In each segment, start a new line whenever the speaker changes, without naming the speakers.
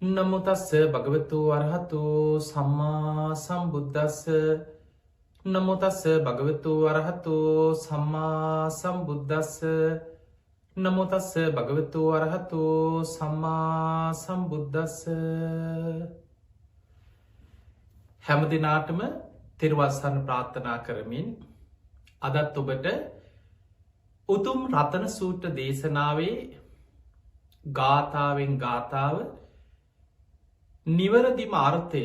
නමුතස්ස භගවතු වරහතු සම්මා සම්බුද්ධස්ස නමුතස්ස භගවතු වරහතු සම්මා සම්බුද්ධස්ස නමුතස්ස භගවතු වරහතු සම්මා සම්බුද්ධස්ස හැම දිනාටම තෙරුවස්සන්න ප්‍රාර්ථනා කරමින් අදත් ඔබට උතුම් රතන සූත්‍ර දේශනාවේ ගාථාවෙන් ගාථාව නිවරදිම අර්ථය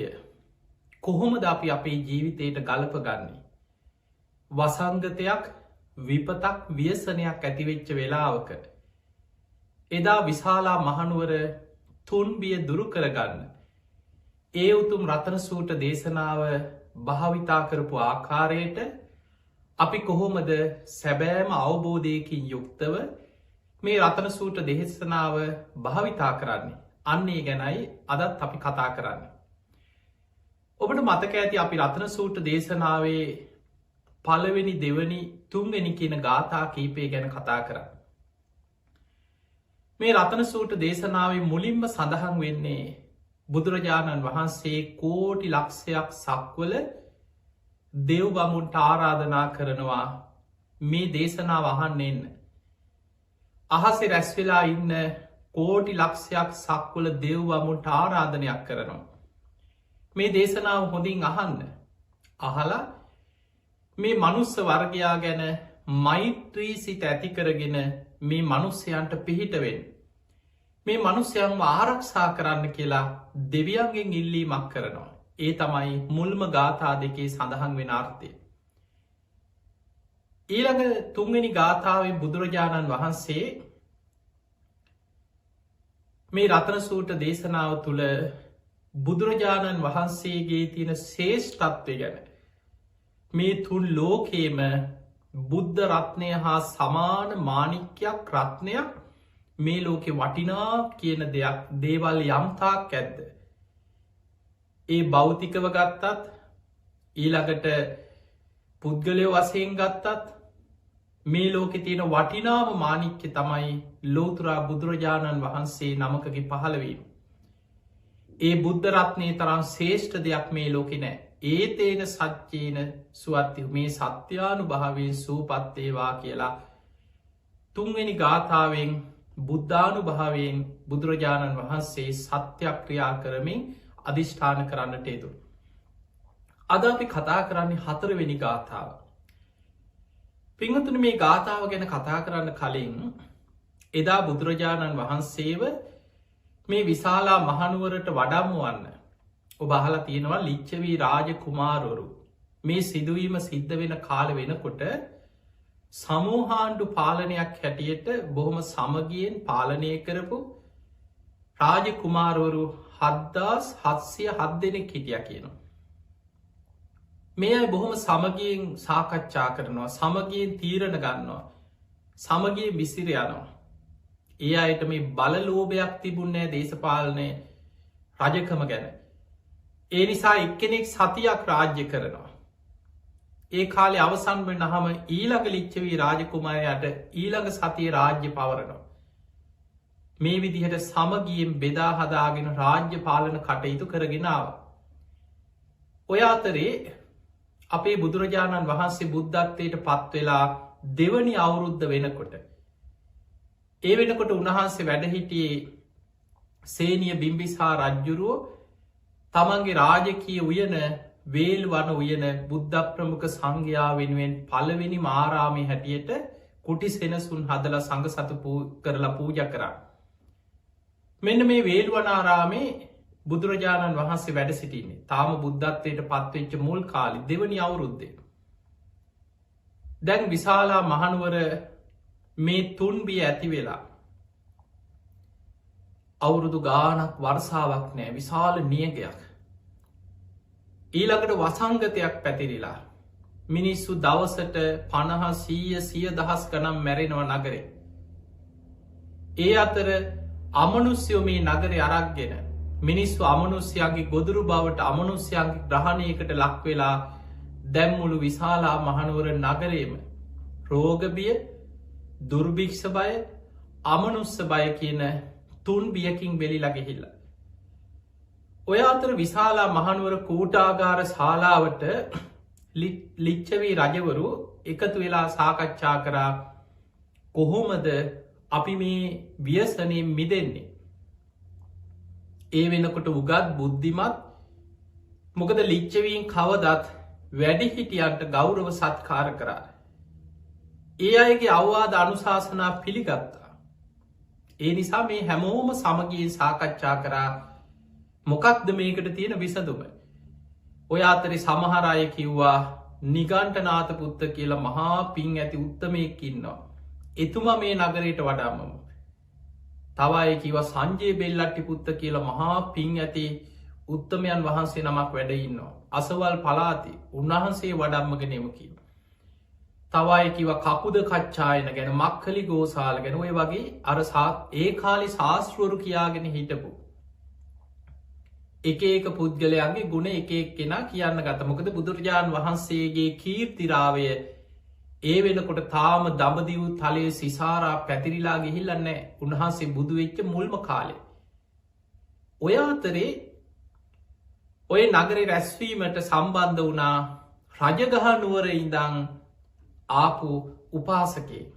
කොහොමද අපි අපේ ජීවිතයට ගලප ගන්නේ වසංගතයක් විපතක් ව්‍යසනයක් ඇතිවෙච්ච වෙලාවක එදා විශාලා මහනුවර තුන්බිය දුරු කරගන්න ඒ උතුම් රතන සූත්‍ර දේශනාව භාවිතා කරපු ආකාරයට අපි කොහොමද සැබෑම අවබෝධයකින් යුක්තව මේ රතන සූත්‍ර දේශනාව භාවිතා කරන්නේ අන්නේ ගැනයි අදත් අපි කතා කරන්න. ඔබට මතක ඇති අපි රතන සූත්‍ර දේශනාවේ පළවෙනි දෙවනි තුන්වෙනි කියන ගාථා කීපය ගැන කතා කරන්න. මේ රතන සූත්‍ර දේශනාවේ මුලින්ම සඳහන් වෙන්නේ බුදුරජාණන් වහන්සේ කෝටි ලක්ෂයක් සක්වල දෙව් බමුන්ට ආරාධනා කරනවා මේ දේශනාව අහන්න එන්න. අහසේ රැස් වෙලා ඉන්න කෝටි ලක්ෂයක් සක්වල දෙව් බමුන්ට ආරාධනයක් කරනවා. මේ දේශනාව හොඳින් අහන්න. අහලා මේ මනුස්ස වර්ගයා ගැන මෛත්‍රී සිත ඇති කරගෙන මේ මනුස්සයන්ට පිහිටවෙන්. මේ මනුස්්‍යයන්ව ආරක්ෂා කරන්න කියලා දෙවියන්ගෙන් ඉල්ලීමක් කරනවා. ඒ තමයි මුල්ම ගාථා දෙකේ සඳහන් වෙන අර්ථය. ඊළඟ තුන්වෙනි ගාථාවෙන් බුදුරජාණන් වහන්සේ මේ රතන සූත්‍ර දේශනාව තුළ බුදුරජාණන් වහන්සේගේ තියෙන ශේෂ්ඨත්වය ගැන මේ තුන් ලෝකේම බුද්ධ රත්නය හා සමාන මානික්‍යයක් රත්නයක් මේ ලෝකෙ වටිනා කියන දෙයක් දේවල් යම්තාක් ඇද්ද. ඒ භෞතිකව ගත්තත් ඊළඟට පුද්ගලයෝ වසයෙන් ගත්තත් මේ ලෝකෙ තියෙන වටිනාම මානික්‍ය තමයි ලෝතුරා බුදුරජාණන් වහන්සේ නමකගේ පහළවීම. ඒ බුද්ධ රත්නය තරම් ශේෂ්ඨ දෙයක් මේ ලෝකෙ නෑ. ඒතේන සච්චේන සුවත්ති මේ සත්‍යානු භාවයෙන් සූපත්තේවා කියලා තුන්වෙනි ගාථාවෙන් බුද්ධානු භාවයෙන් බුදුරජාණන් වහන්සේ සත්‍යක්‍රියා කරමින් අධිෂ්ඨාන කරන්නට යුතු. අද අපි කතා කරන්නේ හතරවෙනි ගාථාව. පිංහතුන මේ ගාථාව ගැන කතා කරන්න කලින් එදා බුදුරජාණන් වහන්සේව මේ විශාලා මහනුවරට වඩම්මුවන්න ඔබහලා තියෙනවා ලිච්චවී රාජ කුමාරවරු මේ සිදුවීම සිද්ධ වෙන කාල වෙනකොට සමූහාණ්ඩු පාලනයක් හැටියට බොහොම සමගියෙන් පාලනය කරපු රාජ කුමාරවරු 7,707 දෙනෙක් හිටිය කියනවා. මේ අයි බොහොම සමගියෙන් සාකච්ඡා කරනවා සමගියෙන් තීරණ ගන්නවා සමගිය විසිර යනවා. ඒ අයට මේ බලලෝභයක් තිබුන්නෑ දේශපාලනය රජකම ගැන. ඒ නිසා එක්කෙනෙක් සතියක් රාජ්‍ය කරනවා. ඒ කාලෙ අවසන් වෙන හම ඊළඟ ලිච්චවී රාජකුමාරයට ඊළඟ සතිය රාජ්‍ය පවරනවා. මේ විදිහට සමගියෙන් බෙදා හදාගෙන රාජ්‍ය පාලන කටයුතු කරගෙනාව. ඔය අතරේ අපේ බුදුරජාණන් වහන්සේ බුද්ධත්වයට පත්වෙලා දෙවනි අවුරුද්ධ වෙනකොට. ඒ වෙනකොට උන්වහන්සේ වැඩහිටියේ සේනිය බිම්බිසා රජ්ජුරුවෝ තමන්ගේ රාජකීය උයන වේල් වන උයන බුද්ධ ප්‍රමුඛ සංඝයා වෙනුවෙන් පළවෙනි ආරාමය හැටියට කුටි සෙනසුන් හදලා සංඝ සතු කරලා පූජ කරා. මෙන්න මේ වේල්වනාරාමේ බුදුරජාණන් වහන්සේ වැඩ සිටින්නේ තාම බුද්ධත්වයට පත්වෙච්ච මුල් කාලි දෙවනි අවුරුද්දේ. දැන් විශාලා මහනුවර මේ තුන්බිය ඇති වෙලා අවුරුදු ගානක් වර්සාවක් නෑ විශාල නියගයක්. ඊළඟට වසංගතයක් පැතිරිලා මිනිස්සු දවසට 50,100,100,000 ගනම් මැරෙනව නගරේ. ඒ අතර අමනුස්්‍යයෝ මේ නගරය අරක්ගෙන මිනිස්සු අමනුස්්‍යයන්ගේ ගොදුරු බවට අමනුස්්‍යයන්ගේ ග්‍රහණයකට ලක්වෙලා දැම්මුළු විශාලා මහනුවර නගරේම රෝගබිය දුර්භික්ෂ බය අමනුස්ස බය කියන තුන් බියකින් වෙලිලා ගෙහිල්ල. ඔය අතර විශාලා මහනුවර කූටාගාර ශාලාවට ලිච්ඡවී රජවරු එකතු වෙලා සාකච්ඡා කරා කොහොමද අපි මේ ව්‍යසනයෙන් මිදෙන්නේ. ඒ වෙනකොට උගත් බුද්ධිමත් මොකද ලිච්ඡවීන් කවදත් වැඩිහිටියන්ට ගෞරව සත්කාර කරා. ඒ අයගේ අවවාද අනුශාසනා පිළිගත්තා. ඒ නිසා මේ හැමෝම සමගියෙන් සාකච්ඡා කරා මොකක්ද මේකට තියෙන විසඳුම. ඔය අතරේ සමහර අය කිව්වා නිගණ්ඨනාථ පුත්ත කියලා මහා පින් ඇති උත්තමයෙක් ඉන්නවා. එතුමා මේ නගරයට වඩාමම. තව අය කිව්වා සංජය බෙල්ලට්ටි පුත්ත කියලා මහා පින් ඇති උත්තමයන් වහන්සේ නමක් වැඩ ඉන්නවා. අසවල් පළාතේ උන්වහන්සේ වඩම්මගෙන එමු කියලා. තව අය කිව්වා කකුද කච්චායන ගැන මක්ඛලි ගෝසාල ගැන ඔය වගේ අර ඒ කාලේ ශාස්ත්‍රවරු කියාගෙන හිටපු එක එක පුද්ගලයන්ගේ ගුණ එක එක්කෙනා කියන්න ගත්තා. මොකද බුදුරජාණන් වහන්සේගේ කීර්තිරාවය ඒ වෙනකොට තාම දඹදිව් තලයේ සිසාරා පැතිරිලා ගිහිල්ලා නැහැ. උන්වහන්සේ බුදු වෙච්ච මුල්ම කාලේ. ඔය අතරේ ඔය නගරේ රැස්වීමට සම්බන්ධ වුණා රජගහ නුවර ඉඳන් ආපු උපාසකයෙක්.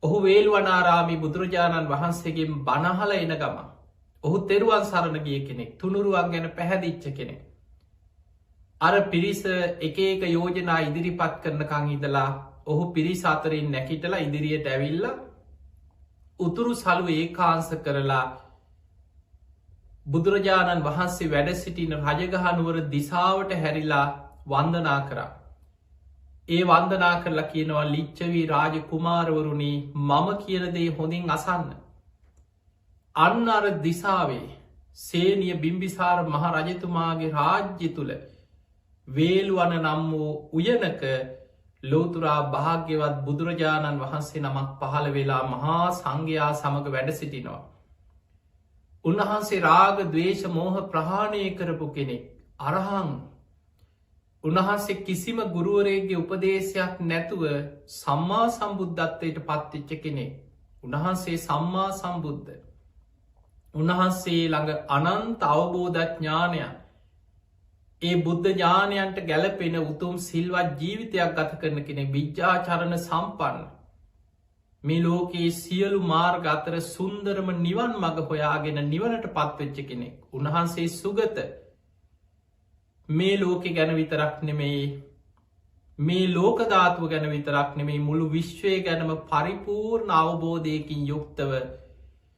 ඔහු වේළුවනාරාමේ බුදුරජාණන් වහන්සේගෙන් බණ අහලා එන ගමන් ඔහු තෙරුවන් සරණ ගිය කෙනෙක්. තුනුරුවන් ගැන පැහැදිච්ච කෙනෙක්. අර පිරිස එක එක යෝජනා ඉදිරිපත් කරනකං ඉඳලා ඔහු පිරිස අතරින් නැකිටලා ඉදිරියට ඇවිල්ලා උතුරු සලු ඒකාංශ කරලා බුදුරජාණන් වහන්සේ වැඩ සිටින රජගහනුවර දිසාවට හැරිලා වන්දනා කරා. ඒ වන්දනා කරලා කියනවා ලිච්ඡවී රාජ කුමාරවරුනි මම කියන දේ හොඳින් අසන්න. අන්න අර දිසාවේ සේනිය බිම්බිසාර මහ රජතුමාගේ රාජ්‍ය තුළ වේළුවන නම් වූ උයනක ලෝතුරා භාග්‍යවත් බුදුරජාණන් වහන්සේ නමක් පහළ වෙලා මහා සංඝයා සමඟ වැඩ සිටිනවා. උන්වහන්සේ රාග ද්වේෂ මෝහ ප්‍රහාණය කරපු කෙනෙක්. අරහං උන්වහන්සේ කිසිම ගුරුවරේගේ උපදේශයක් නැතුව සම්මා සම්බුද්ධත්වයට පත්තිච්ච කෙනෙක්. උන්වහන්සේ සම්මා සම්බුද්ධ. උන්වහන්සේ ළඟ අනන්ත අවබෝධඥානයක් ඒ බුද්ධ ඥානයන්ට ගැලපෙන උතුම් සිල්වත් ජීවිතයක් ගත කරන කෙනෙ විජ්ජාචරණ සම්පන්න. මේ ලෝකයේ සියලු මාර්ග අතර සුන්දරම නිවන් මඟ හොයාගෙන නිවනට පත්වෙච්ච කෙනෙක්. උන්වහන්සේ සුගත මේ ලෝකෙ ගැන විතරක් නෙමෙයි මේ ලෝකධාතුව ගැන විතරක් නෙමෙයි මුළු විශ්වය ගැනම පරිපූර්ණ අවබෝධයකින් යුක්තව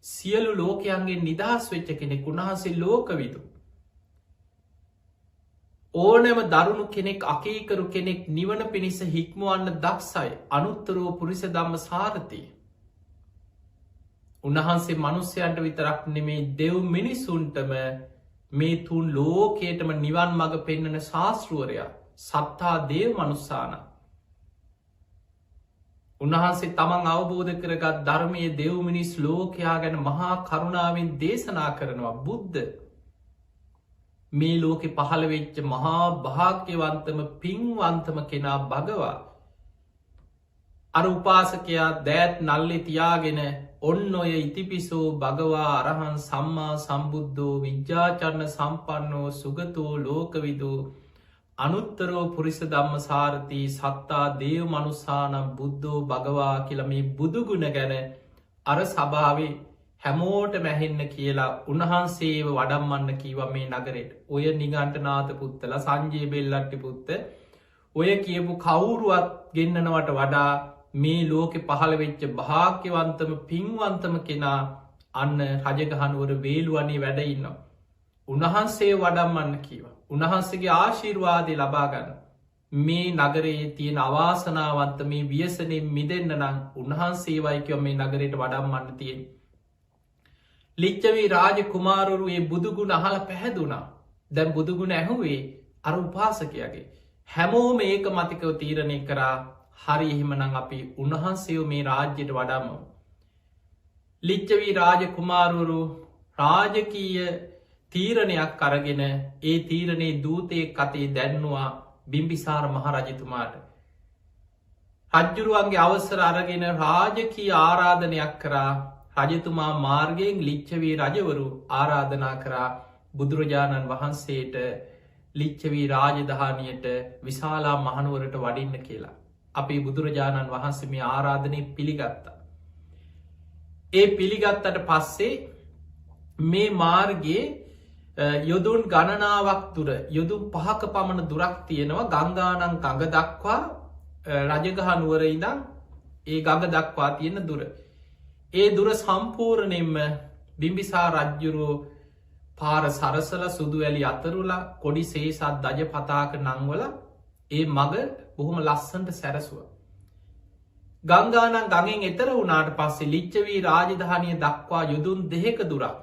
සියලු ලෝකයන්ගේ නිදහස් වෙච්ච කෙනෙක්. උන්වහන්සේ ලෝකවිදු. ඕනෑම දරුණු කෙනෙක් අකීකරු කෙනෙක් නිවන පිණිස හික්මුවන්න දක්සයි. අනුත්තරෝ පුරිස ධම්ම සාරථි. උන්වහන්සේ මනුස්්‍යයන්ට විතරක් නෙමේ දෙව් මිනිසුන්ටම මේ තුන් ලෝකයටම නිවන් මඟ පෙන්නන ශාස්තෘවරයා සත්තා දේව මනුස්සාන. උන්වහන්සේ තමන් අවබෝධ කරගත් ධර්මය දෙව් මිනිස් ලෝකයා ගැන මහා කරුණාවෙන් දේශනා කරනවා. බුද්ධ මේ ලෝකෙ පහළ වෙච්ච මහා භාග්‍යවන්තම පින්වන්තම කෙනා භගවා. අර උපාසකයා දෑත් නල්ලෙ තියාගෙන ඔන්න ඔය ඉතිපිසෝ භගවා අරහන් සම්මා සම්බුද්ධෝ විජ්ජාචරණ සම්පන්නෝ සුගතෝ ලෝකවිදූ අනුත්තරෝ පුරිස ධම්ම සාරථී සත්තා දේව මනුස්සානම් බුද්ධෝ භගවා කියල මේ බුදුගුණ ගැන අර සභාවේ හැමෝට මැහෙන්න කියලා උන්වහන්සේව වඩම්මන්න කීව මේ නගරෙට. ඔය නිගණ්ඨනාථ පුත්තල සංජය බෙල්ලට්ටි පුත්ත ඔය කියපු කවුරුවත් ගෙන්නනවට වඩා මේ ලෝකෙ පහළ වෙච්ච භාග්‍යවන්තම පින්වන්තම කෙනා අන්න රජගහනුවර වේළුවනේ වැඩඉන්නවා. උන්වහන්සේ වඩම්මන්න කීව. උන්වහන්සේගේ ආශීර්වාදය ලබාගන්න. මේ නගරයේ තියෙන අවාසනාවන්ත මේ ව්‍යසනයෙන් මිදෙන්න්න නම් උන්වහන්සේ වයිකව මේ නගරයට වඩම්මන්න තියෙන. ලිච්ඡවී රාජ කුමාරවරු ඒ බුදුගුණ අහල පැහැදුනා. දැන් බුදුගුණ ඇහුවේ අර උපාසකයාගේ. හැමෝම ඒක මතිකව තීරණය කරා හරි එහෙමනම් අපි උන්වහන්සේව මේ රාජ්‍යයට වඩම්මු. ලිච්ඡවී රාජ කුමාරවරු රාජකීය තීරණයක් අරගෙන ඒ තීරණේ දූතයෙක් අතේ දැන්නවා බිම්බිසාර මහරජතුමාට. රජ්ජුරුවන්ගේ අවසර අරගෙන රාජකී ආරාධනයක් කරා. රජතුමා මාර්ගයෙන් ලිච්ඡවී රජවරු ආරාධනා කරා බුදුරජාණන් වහන්සේට ලිච්ඡවී රාජධානියට විශාලා මහනුවරට වඩින්න කියලා. අපි බුදුරජාණන් වහන්සේ මේ ආරාධනය පිළිගත්තා. ඒ පිළිගත්තට පස්සේ මේ මාර්ගයේ යොදුන් ගණනාවක් තුර යොදුම් 5ක පමණ දුරක් තියෙනවා ගංගානං ගඟ දක්වා රජගහනුවර ඉඳන් ඒ ගඟ දක්වා තියෙන දුර. ඒ දුර සම්පූර්ණයෙන්ම බිම්බිසාර රජ්ජුරුවෝ පාර සරසල සුදු වැලි අතරුලා කොඩි සේසත් දජ පතාක නංවල ඒ මග බොහොම ලස්සන්ට සැරසුව. ගංගානං ගඟෙන් එතර වුණාට පස්සේ ලිච්ඡවී රාජධානිය දක්වා යොදුන් 2ක දුරක්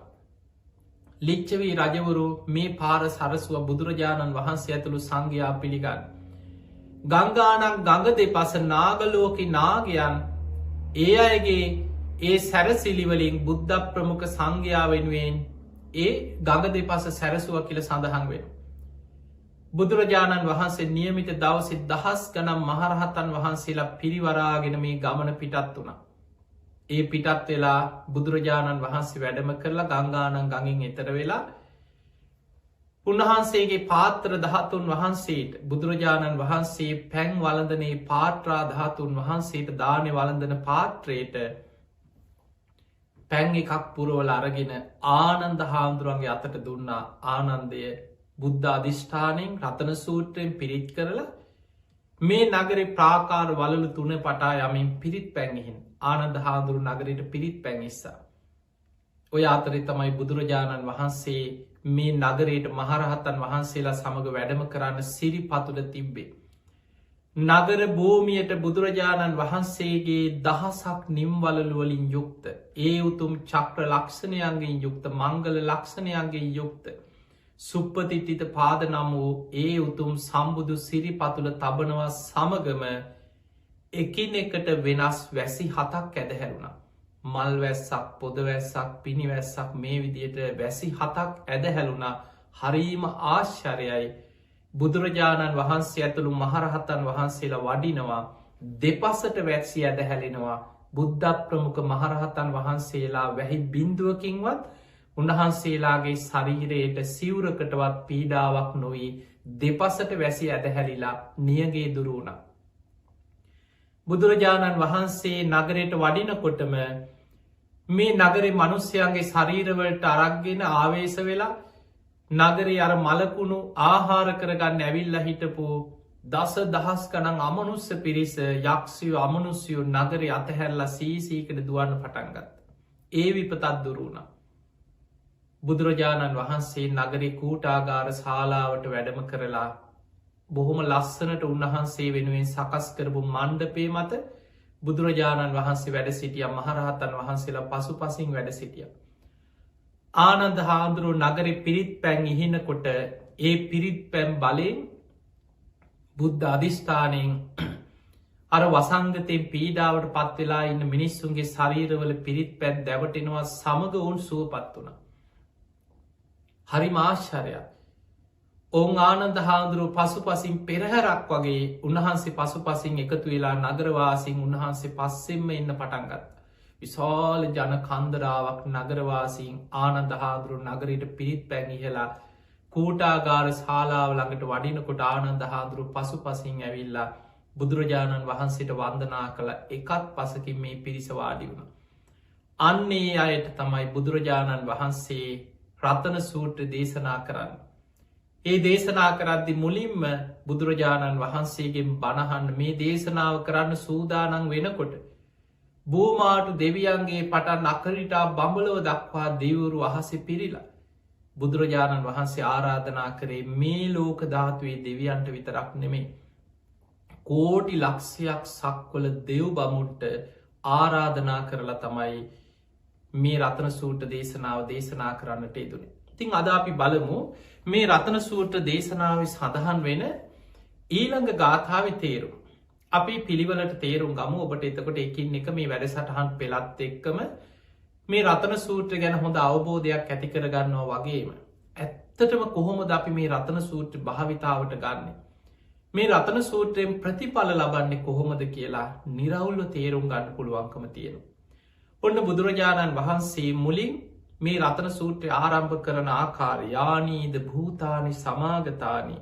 ලිච්ඡවී රජවරු මේ පාර සරසුව බුදුරජාණන් වහන්සේ ඇතුළු සංඝයා පිළිගන්න. ගංගානං ගඟ දෙපස නාගලෝකි නාගයන් ඒ අයගේ ඒ සැරසිලිවලින් බුද්ධ ප්‍රමුඛ සංඝයා වෙනුවෙන් ඒ ගඟ දෙපස සැරසුව කියල සඳහන් වෙන. බුදුරජාණන් වහන්සේ නියමිත දවසෙ දහස් ගනම් මහරහතන් වහන්සේලා පිරිවරාගෙන මේ ගමන පිටත් වුණ. ඒ පිටත් වෙලා බුදුරජාණන් වහන්සේ වැඩම කරලා ගංගානං ගඟින් එතර වෙලා උන්වහන්සේගේ පාත්‍ර ධාතුන් වහන්සේට බුදුරජාණන් වහන්සේ පැන් වලඳනේ පාත්‍රා ධාතුන් වහන්සේට දානය වලඳන පාත්‍රයට පැන් එකක් පුරුවල අරගෙන ආනන්ද හාමුදුරුවන්ගේ අතට දුන්නා. ආනන්දය බුද්ධ අධිෂ්ඨානයෙන් රතන සූත්‍රයෙන් පිරිත් කරලා මේ නගරේ ප්‍රාකාර වලලු 3 පටා යමින් පිරිත් පැන්ගිහින් ආනන්ද හාමුදුරු නගරයට පිරිත් පැන්ගිස්සා. ඔය අතරේ තමයි බුදුරජාණන් වහන්සේ මේ නගරයට මහරහතන් වහන්සේලා සමඟ වැඩම කරන්න සිරිපතුල තිබ්බේ. නගර භූමියට බුදුරජාණන් වහන්සේගේ දහසක් නිම්වලලුවලින් යුක්ත ඒ උතුම් චක්‍ර ලක්ෂණයන්ගෙන් යුක්ත මංගල ලක්ෂණයන්ගෙන් යුක්ත සුප්පතිට්ඨිත පාද නම් වූ ඒ උතුම් සම්බුදු සිරිපතුල තබනවා සමගම එකිනෙකට වෙනස් වැසි 7ක් ඇදහැරුණා. මල් වැස්සක් පොද වැස්සක් පිණිවැස්සක් මේ විදියට වැසි 7ක් ඇදහැලුණා. හරීම ආශ්චර්යයි. බුදුරජාණන් වහන්සේ ඇතුළු මහරහතන් වහන්සේලා වඩිනවා දෙපසට වැස්සි ඇදහැලෙනවා. බුද්ධ ප්‍රමුඛ මහරහතන් වහන්සේලා වැහි බින්දුවකින්වත් උන්වහන්සේලාගේ ශරීරයට සිවුරකටවත් පීඩාවක් නොවී දෙපසට වැසි ඇදහැලිලා නියගේ දුරුුණ. බුදුරජාණන් වහන්සේ නගරයට වඩිනකොටම මේ නගරේ මනුස්්‍යයන්ගේ ශරීරවලට අරක්ගෙන ආවේශ වෙලා නගරේ අර මලකුණු ආහාර කරගන්න ඇවිල්ල හිටපු දස දහස් ගනන් අමනුස්ස පිරිස යක්ෂයෝ අමනුස්යෝ නගරේ අතහැරලා සීසීකට දුවන්න පටන්ගත්. ඒ විපතත් දුරුුණ. බුදුරජාණන් වහන්සේ නගරේ කූටාගාර ශාලාවට වැඩම කරලා බොහොම ලස්සනට උන්වහන්සේ වෙනුවෙන් සකස් කරපු මණ්ඩපේ මත බුදුරජාණන් වහන්සේ වැඩ සිටිය මහරහතන් වහන්සේලා පසු පසින් වැඩ සිටිය. ආනන්ද හාමුදුරුවෝ නගරේ පිරිත් පැන් ඉහිනකොට ඒ පිරිත් පැම් බලයෙන් බුද්ධ අධිෂ්ඨානයෙන් අර වසංගතයෙන් පීඩාවට පත්වෙලා ඉන්න මිනිස්සුන්ගේ ශරීරවල පිරිත් පැත් දැවටෙනවා සමග ඔවුන් සුවපත් වුණ. හරි ආශ්චර්යයක්. ඔවුන් ආනන්ද හාමුදුරුව පසු පසින් පෙරහැරක් වගේ උන්වහන්සේ පසු පසින් එකතු වෙලා නගරවාසින් උන්වහන්සේ පස්සෙන්ම එන්න පටන්ගත්. විශාල ජන කන්දරාවක් නගරවාසින් ආනන්ද හාමුදුරුව නගරයට පිරිත් පැංගිහලා කූටාගාර ශාලාව ළඟට වඩිනකොට ආනන්ද හාමුදුරුව පසු පසින් ඇවිල්ලා බුදුරජාණන් වහන්සේට වන්දනා කළ එකත් පසකින් මේ පිරිසවාඩි වුණ. අන්නේ අයට තමයි බුදුරජාණන් වහන්සේ රතන සූත්‍ර දේශනා කරන්න. ඒ දේශනා කරද්දි මුලින්ම බුදුරජාණන් වහන්සේගෙන් බණහන්න මේ දේශනාව කරන්න සූදානන් වෙනකොට බූමාටු දෙවියන්ගේ පටන් අකරිටා බඹලව දක්වා දෙවරු අහසෙ පිරිලා බුදුරජාණන් වහන්සේ ආරාධනා කරේ මේ ලෝක ධාතුවේ දෙවියන්ට විතරක් නෙමේ කෝටි ලක්ෂයක් සක්වල දෙව් බමුට්ට ආරාධනා කරලා තමයි මේ රතන සූත්‍ර දේශනාව දේශනා කරන්නට යෙදුනේ. ඉතින් අද අපි බලමු මේ රතන සූත්‍ර දේශනාව සඳහන් වෙන ඊළඟ ගාථාවේ තේරුම. අපි පිළිවෙලට තේරුම් ගමු. ඔබට එතකොට එකින් එක මේ වැඩසටහන් පෙළත් එක්කම මේ රතන සූත්‍ර ගැන හොඳ අවබෝධයක් ඇති කරගන්නවා වගේම ඇත්තටම කොහොමද අපි මේ රතන සූත්‍ර භාවිතාවට ගන්න. මේ රතන සූත්‍රයෙන් ප්‍රතිඵල ලබන්නේ කොහොමද කියලා නිරවුල්ව තේරුම් ගන්න පුළුවන්කම තියෙනවා. ඔන්න බුදුරජාණන් වහන්සේ මුලින් මේ රතන සූත්‍රය ආරම්භ කරන ආකාර යානීද භූතානි සමාගතානි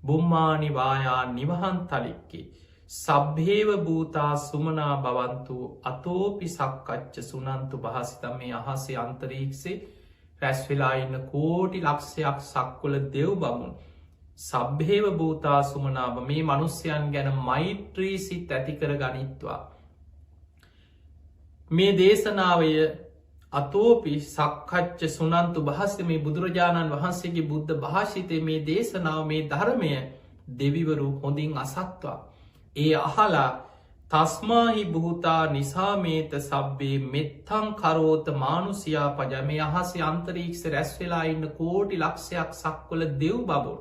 බුම්මානි වායා නිවහන් තලික්කේ සබ්භේව භූතා සුමනා බවන්තු අතෝපි සක්කච්ච සුනන්තු භාසිතම මේ අහසේ අන්තරීක්ෂේ රැස්වෙලා ඉන්න කෝටි ලක්ෂයක් සක්වල දෙව් බමුණ සබ්භේව භූතා සුමනාබ මේ මනුස්්‍යයන් ගැන මෛත්‍රී සිත් ඇතිකර ගනිත්වා. මේ දේශනාවය අතෝපි සක්කච්ච සුනන්තු භාස්ත මේ බුදුරජාණන් වහන්සේගේ බුද්ධ භාෂිතය මේ දේශනාව මේ ධර්මය දෙවිවරු හොඳින් අසත්වා. ඒ අහලා තස්මාහි භූතා නිසාමේත සබ්බේ මෙත්තං කරෝත මානුසියා පජ මේ අහසේ අන්තරීක්ෂ රැස්වෙලා ඉන්න කෝටි ලක්ෂයක් සක්වල දෙව් බබුල්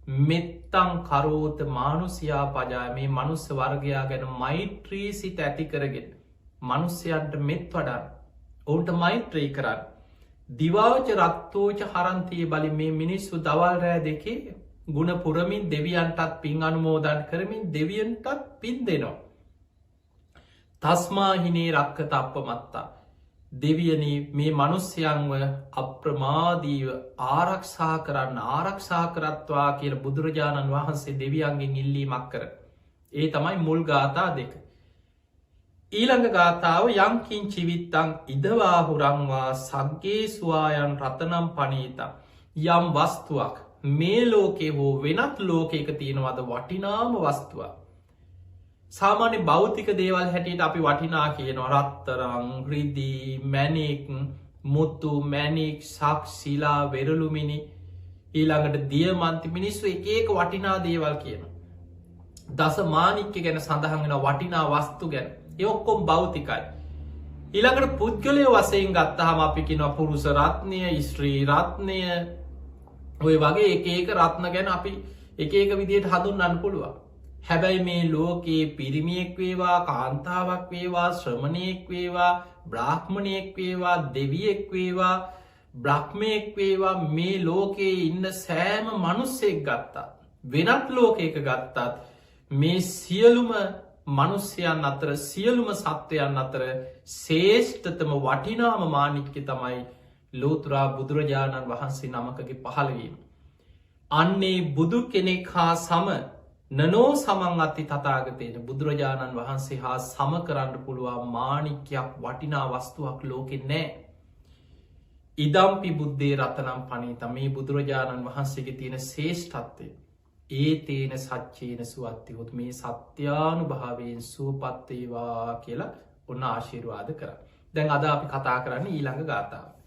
මෙත්තං කරෝත මානුසියා පජා මේ මනුස්ස වර්ගයා ගැන මෛත්‍රී සිත ඇති කරගෙන මනුස්්‍යයන්ට මෙත් වඩන් ඔවුන්ට මෛත්‍රී කරන්න දිවාච රත්තෝච හරන්තිය බලි මේ මිනිස්සු දවල් රෑ දෙකේ ගුණ පුරමින් දෙවියන්ටත් පින් අනුමෝදන් කරමින් දෙවියන්ටත් පින් දෙනවා. තස්මාහිනේ රක්කත අප මත්තා දෙවියන මේ මනුස්්‍යයන්ව අප්‍රමාදීව ආරක්ෂා කරන්න ආරක්ෂා කරත්වා කියල බුදුරජාණන් වහන්සේ දෙවියන්ගෙන් ඉල්ලීමක් කර. ඒ තමයි මුල් ගාථා දෙක. ඊළඟ ගාථාව යංකින් චිවිත්තං ඉදවාහුරංවා සග්ගේ ස්වායන් රතනම් පනීතා යම් වස්තුවක් මේ ලෝකේ හෝ වෙනත් ලෝකයක තියෙනවද වටිනාම වස්තුවක්. සාමාන්‍ය භෞතික දේවල් හැටියට අපි වටිනා කියනවා රත්තරං රිදී මැනෙක් මුත්තු මැනික් සක් සිලා වෙරලුමිනි ඊළඟට දියමන්ති මිනිස්සු එකක වටිනා දේවල් කියන. දස මානික්‍ය ගැන සඳහන්ගෙන වටිනා වස්තු ගැන යොක්කොම් භෞතිකයි. ඊළඟට පුද්ගලය වසයෙන් ගත්තහම අපි කිනවා පුරුස රත්නය ස්ත්‍රී රත්නය ඔය වගේ ඒක රත්න ගැන අපි එක විදියට හඳුන්වන්න පුළුවන්. හැබැයි මේ ලෝකයේ පිරිමියෙක් වේවා කාන්තාවක් වේවා ශ්‍රමණයෙක් වේවා බ්‍රාහ්මණයෙක් වේවා දෙවියෙක් වේවා බ්‍රහ්මයෙක් වේවා මේ ලෝකයේ ඉන්න සෑම මනුස්සෙක් ගත්තා වෙනත් ලෝකයක ගත්තත් මේ සියලුම මනුස්්‍යයන් අතර සියලුම සත්වයන් අතර ශේෂ්ඨතම වටිනාම මානික්්‍ය තමයි ලෝතුරා බුදුරජාණන් වහන්සේ නමකගේ පහළවීම. අන්නේ බුදු කෙනෙක් හා සම නනෝ සමන් අති තතාගතයට බුදුරජාණන් වහන්සේ හා සම කරන්න පුළුවන් මානික්‍යයක් වටිනා වස්තුවක් ලෝකෙ නෑ. ඉදම්පි බුද්ධේ රතනම් පනීත මේ බුදුරජාණන් වහන්සේගේ තියෙන ශේෂ්ඨත්වය ඒ තේන සච්චේන සුවත්තිහොත් මේ සත්‍යානු භාවයෙන් සුවපත්තේවා කියලා ඔන්න ආශිර්වාද කර. දැන් අද අපි කතා කරන්න ඊළඟ ගාථාව.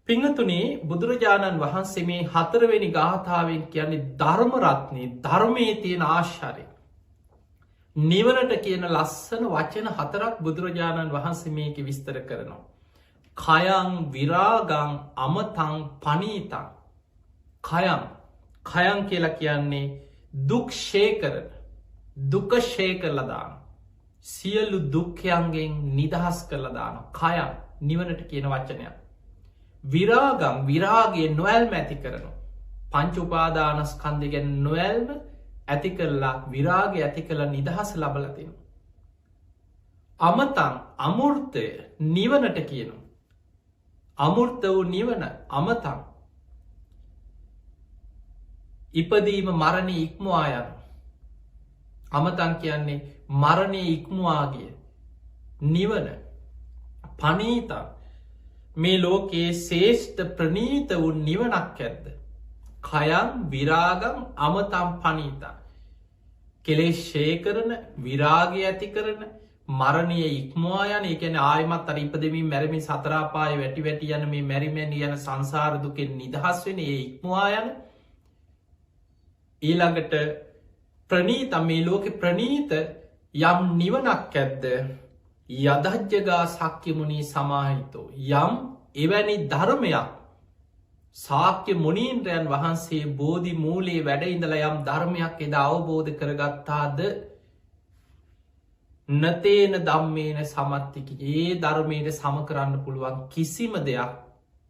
පිංහතුනේ බුදුරජාණන් වහන්සේ මේ හතරවෙනි ගාථාවෙන් කියන්නේ ධර්මරත්නය ධර්මය තියෙන ආශ්චරය. නිවනට කියන ලස්සන වචන හතරක් බුදුරජාණන් වහන්සේ මේක විස්තර කරනවා. කයං විරාගං අමතං පනීතං කයං කියලා කියන්නේ දුක්ෂය කරන දුකශය කරලදාන සියලු දුක්ඛයන්ගෙන් නිදහස් කරලදාන කයන් නිවනට කියන වචනයක්. විරාගම් විරාගේ නොවැල්ම ඇති කරනු. පංච උපාදානස්කන්දගෙන් නොවැල්ම ඇති කරලා විරාග ඇති කළ නිදහස ලබලතින. අමතන් අමුෘර්තය නිවනට කියනු. අමුෘර්ත වූ නිවන අමතන් ඉපදීම මරණය ඉක්මවා යන. අමතන් කියන්නේ මරණය ඉක්මවාගේ නිවන පනීතා මේ ලෝකයේ ශේෂ්ඨ ප්‍රනීත වූ නිවනක් ඇද්ද. කයන් විරාගම් අමතම් පනීතා කෙලෙශ්ෂය කරන විරාගය ඇති කරන මරණය ඉක්මවා යන එකන ආයමත් අර ඉපදමින් මැරමින් සතරාපාය වැටි වැටි යන මේ මැරිමැන් යන සංසාරදුකෙන් නිදහස් වෙන ඒ ඉක්මවා යන ඊළඟට ප්‍රනීත මේ ලෝකෙ ප්‍රනීත යම් නිවනක් ඇද්ද යදජ්ජගා සක්්‍යමුණී සමාහිතෝ යම් එවැනි ධර්මයක් සාක්‍ය මුණීන්ද්‍රයන් වහන්සේ බෝධි මූලේ වැඩඉඳල යම් ධර්මයක් එද අවබෝධ කරගත්තාද නතේන දම්මේන සමත්තිකි ඒ ධර්මයට සම කරන්න පුළුවන් කිසිම දෙයක්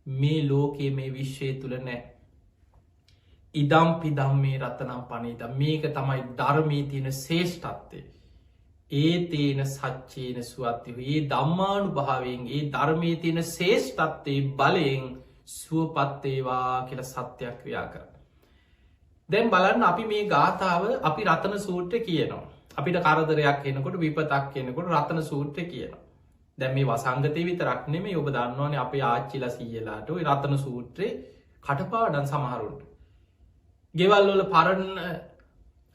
මේ ලෝකයේ මේ විශ්වය තුළ නෑ. ඉදම්පි දම්මේ රත්තනම් පනීත මේක තමයි ධර්මී තියෙන ශේෂ්ඨත්වය. ඒ තේන සච්චේන සුවත්තිව ඒ දම්මානු භාවෙන් ඒ ධර්මය තියෙන ශේෂ්ඨත්තේ බලයෙන් සුවපත්තේවා කියල සත්‍යයක් ක්‍රියා කර. දැන් බලන්න අපි මේ ගාථාව අපි රතන සූට්‍ර කියනවා. අපිට කරදරයක් එනකොට විපතක් කියනකොට රතන සූට්‍ර කියනවා. දැන් මේ වසංගතය විතරක් නෙමෙයි ඔබ දන්නවනේ අපේ ආච්චිලා සීයලාට ඔය රතන සූත්‍රේ කටපාඩම් සමහරුන්ට. ගෙවල් වල පරණ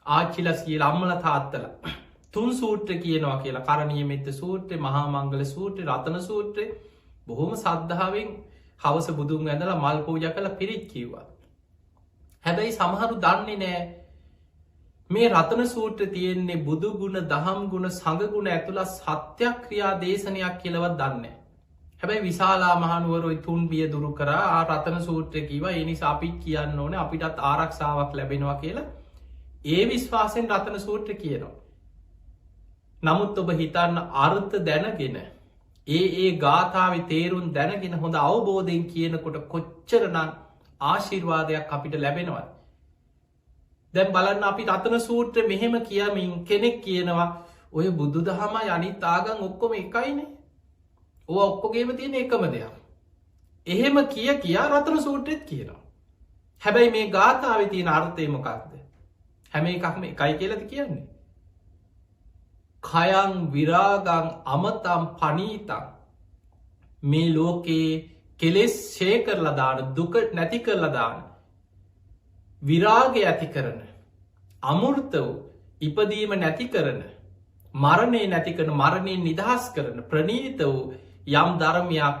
ආච්චිලා සීයලා අම්මලා තාත්තලා තුන් සූත්‍ර කියනවා කියලා කරණීය මෙත්ත සූත්‍රේ මහා මංගල සූත්‍රේ රතන සූත්‍රේ බොහොම සද්ධාවෙන් හවස බුදුන් වැඳලා මල් පූජා කරලා පිරිත් කිව්වා. හැබැයි සමහරු දන්නේ නෑ මේ රතන සූත්‍රය තියෙන්නේ බුදු ගුණ දහම් ගුණ සඟගුණ ඇතුළත් සත්‍යක්‍රියා දේශනයක් කියලවත් දන්න. හැබැයි විශාලා මහනුවරොයි තුන් බිය දුරු කරා රතන සූත්‍රය කිව එනිසා අපිත් කියන්න ඕන අපිටත් ආරක්ෂාවක් ලැබෙනවා කියලා ඒ විශ්වාසෙන් රතන සූත්‍ර කියනවා. නමුත් ඔබ හිතන්න අර්ථ දැනගෙන ඒ ගාථාව තේරුම් දැනගෙන හොඳ අවබෝධයෙන් කියනකොට කොච්චරනම් ආශිර්වාදයක් අපිට ලැබෙනවා. දැන් බලන්න අපි රතන සූත්‍ර මෙහෙම කියමින් කෙනෙක් කියනවා ඔය බුදු දහම අනිත් ආගම් ඔක්කොම එකයිනේ. ඕ ඔක්කොගේම තියෙන එකම දෙයක්. එහෙම කියා රතන සූත්‍රෙත් කියනවා. හැබැයි මේ ගාථාවේ තියෙන අර්ථය මොකක්ද? හැම එකක්ම එකයි කියලාද කියන්නේ? කයං විරාගං අමතම් පනීතං මේ ලෝකේ කෙලෙස් ෂේ කරලා දාන දුක නැති කරලා දාන විරාගය ඇති කරන අමුෘත වූ ඉපදීම නැති කරන මරණය නැති කරන මරණයෙන් නිදහස් කරන ප්‍රනීත වූ යම් ධර්මයක්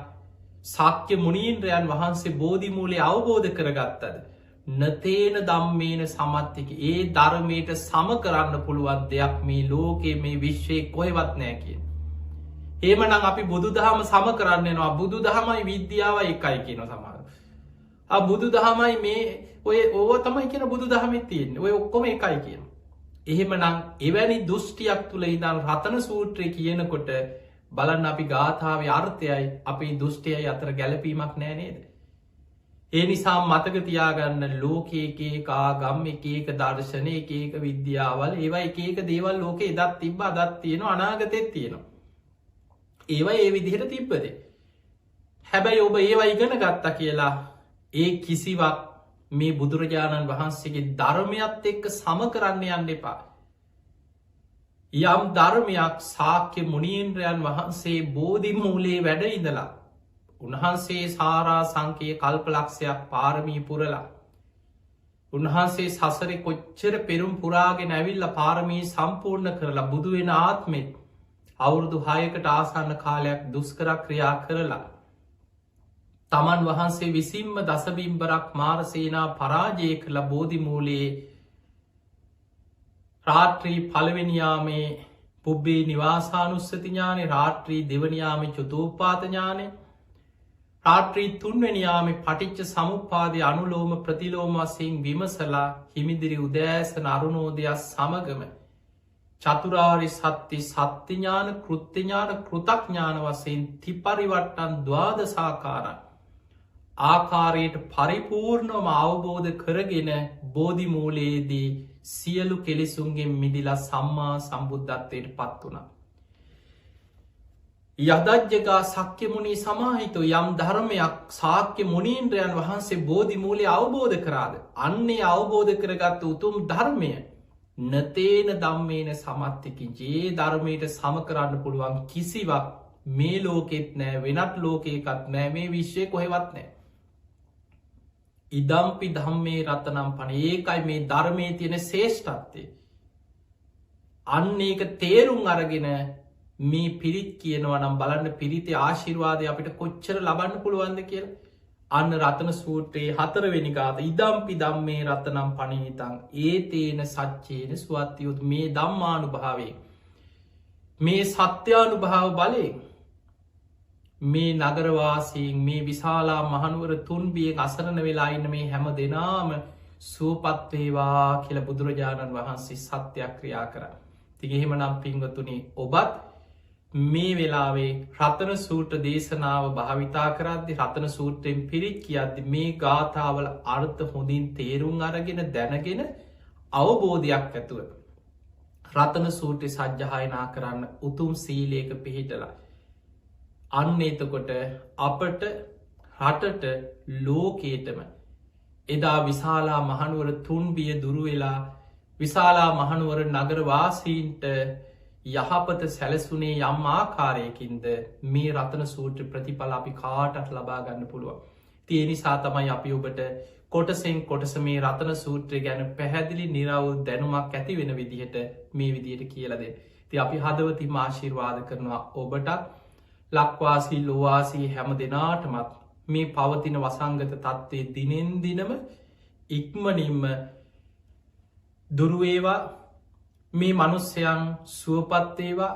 ශාක්‍ය මුනීන්ද්‍රයන් වහන්සේ බෝධිමූලය අවබෝධ කරගත්තද නතේන දම්මේන සමත්තික ඒ ධර්මයට සම කරන්න පුළුවන් දෙයක් මේ ලෝකයේ මේ විශ්වය කොහෙවත් නෑ කිය. ඒමනම් අපි බුදු දහම සම කරන්නවා බුදු දහමයි විද්‍යාව එකයි කියන සමහර. බුදු දහමයි මේ ඔය ඕව තමයි කියන බුදු දහමත් තියෙන් ඔය ඔක්කොම එකයි කියන. එහෙමනම් එවැනි දෘෂ්ටියක් තුළ ඉදන් රතන සූත්‍රය කියනකොට බලන්න අපි ගාථාව අර්ථයයි අපේ දෘෂ්ටියයි අතර ගැලපීමක් නෑ නේද. ඒ නිසා මතක තියාගන්න ලෝකයේ ආගම් එක දර්ශනය එක විද්‍යාවල් ඒවා එක දේවල් ලෝක එදත් තිබ අදත් තියෙන අනාගතෙත් තියෙනවා. ඒවා ඒ විදිහට තිබ්බදේ. හැබැයි ඔබ ඒවා ඉගෙන ගත්තා කියලා ඒ කිසිවක් මේ බුදුරජාණන් වහන්සේගේ ධර්මයත් එක්ක සම කරන්න යන්න එපා. යම් ධර්මයක් ශාක්‍ය මුනීන්ද්‍රයන් වහන්සේ බෝධි මූලේ වැඩ ඉඳලා උන්වහන්සේ සාරා සංකය කල්පලක්ෂයක් පාරමී පුරලා උන්වහන්සේ සසරෙ කොච්චර පෙරුම් පුරාගෙන ඇවිල්ල පාරමී සම්පූර්ණ කරලා බුදුවෙන ආත්මෙත් අවුරුදු 6කට ආසන්න කාලයක් දුස්කර ක්‍රියා කරලා තමන් වහන්සේ විසින්ම දසබිම්බරක් මාරසේනා පරාජය කළ බෝධිමූලයේ රාත්‍රී පළවෙනියාමේ පුබ්බේ නිවාසානුස්සති ඥානෙ රාත්‍රී දෙවනියාමේ චුතෝපාත ඥානෙ රාත්‍රී තුන්වැනියාම පටිච්ච සමුපාදය අනුලෝම ප්‍රතිලෝම වසයෙන් විමසලා හිමිදිරි උදෑසන අරුණෝදයක් සමගම චතුරාරි සත්‍ය සත්‍යඥාන කෘත්‍යඥාන කෘතඥාන වසයෙන් තිපරිවට්ටන් ද්වාදසාකාරන් ආකාරයට පරිපූර්ණවම අවබෝධ කරගෙන බෝධිමූලයේදී සියලු කෙලෙසුන්ගෙන් මිදිලා සම්මා සම්බුද්ධත්වයට පත් වුණා. යදජ්ජකා සක්‍ය මුණී සමාහිතු යම් ධර්මයක් සාක්‍ය මුණීන්ද්‍රයන් වහන්සේ බෝධිමූලය අවබෝධ කරාද අන්නේ අවබෝධ කරගත්ත උතුම් ධර්මය නතේන දම්මේන සමත්තිකින් ජේ ධර්මයට සම කරන්න පුළුවන් කිසිවක් මේ ලෝකෙත් නෑ වෙනත් ලෝකයකත් නෑ මේ විශ්වය කොහෙවත් නෑ. ඉදම්පි ධම්මේ රතනම් පන ඒකයි මේ ධර්මය තියෙන ශේෂ්ඨත්තේ අන්න ඒක තේරුම් අරගෙන මේ පිරිත් කියනවා නම් බලන්න පිරිති ආශිර්වාදය අපිට කොච්චර ලබන්න පුළුවන්ද කියල අන්න රතන සූත්‍රයේ 4 වෙනි ගාථ ඉදම්පි ධම්මේ රතනම් පනිහිතං ඒතේන සච්චේන සුවත්තියුත් මේ ධම්මානුභාවේ මේ සත්‍යානුභාව බලයෙන් මේ නගරවාසීන් මේ විශාලා මහනුවර තුන්බියෙන් අසරණ වෙලා ඉන්න මේ හැම දෙනාම සුවපත්වේවා කියල බුදුරජාණන් වහන්සේ සත්‍යයක් ක්‍රියා කර. තිගෙහෙම නම් පිංගතුනි ඔබත් මේ වෙලාවේ රතන සූට්‍ර දේශනාව භාවිතා කරද්දි රතන සූත්‍රයෙන් පිරිත් කියද්දි මේ ගාථාවල අර්ථ හොඳින් තේරුම් අරගෙන දැනගෙන අවබෝධයක් ඇතුව රතන සූත්‍රය සජ්්‍යහයනා කරන්න උතුම් සීලයක පිහිටලා. අන්න එතකොට අපට රටට ලෝකේටම එදා විශාලා මහනුවර තුන්බිය දුරුවෙලා විශාලා මහනුවර නගරවාසීන්ට යහපත සැලසුනේ යම් ආකාරයකින්ද මේ රතන සූත්‍ර ප්‍රතිඵල අපි කාටත් ලබා ගන්න පුළුවන්. තිය නිසා තමයි අපි ඔබට කොටසෙන් කොටස මේ රතන සූත්‍රය ගැන පැහැදිලි නිරවුල් දැනුමක් ඇති වෙන විදිහට මේ විදියට කියලද. ති අපි හදවති ආශිර්වාද කරනවා ඔබටත් ලක්වාසී ලොවාසී හැම දෙනාටමත් මේ පවතින වසංගත තත්ත්වය දිනෙන් දිනම ඉක්මනින්ම දුරුවේවා මේ මනුස්්‍යයන් සුවපත්තේවා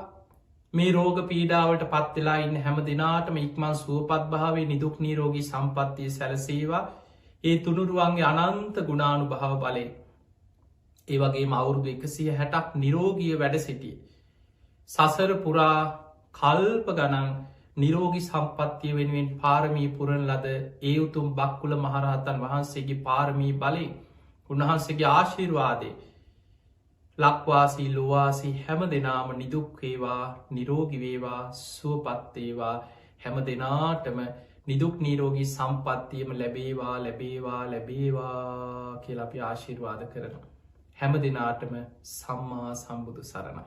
මේ රෝග පීඩාවට පත්වෙලා ඉන්න හැම දෙනාටම ඉක්මන් සුවපත් භාවේ නිදුක් නීරෝගී සම්පත්තිය සැලසේවා ඒ තුනුරුවන්ගේ අනන්ත ගුණානු භාව බලය ඒ වගේ අවුරුදු 160ක් නිරෝගිය වැඩ සිටිය. සසර පුරා කල්ප ගණන් නිරෝගි සම්පත්තිය වෙනුවෙන් පාරමී පුරණ ලද ඒ උතුම් බක්කුල මහරහතන් වහන්සේගේ පාරමී බලය උන්වහන්සේගේ ආශිර්වාදය ලක්වාසී ලොවාසී හැම දෙනාම නිදුක්වේවා නිරෝගිවේවා සුවපත්තේවා හැම දෙනාටම නිදුක් නීරෝගී සම්පත්තියම ලැබේවා ලැබේවා ලැබේවා කියල අපි ආශිර්වාද කරනවා. හැම දෙනාටම සම්මා සම්බුදු සරණයි.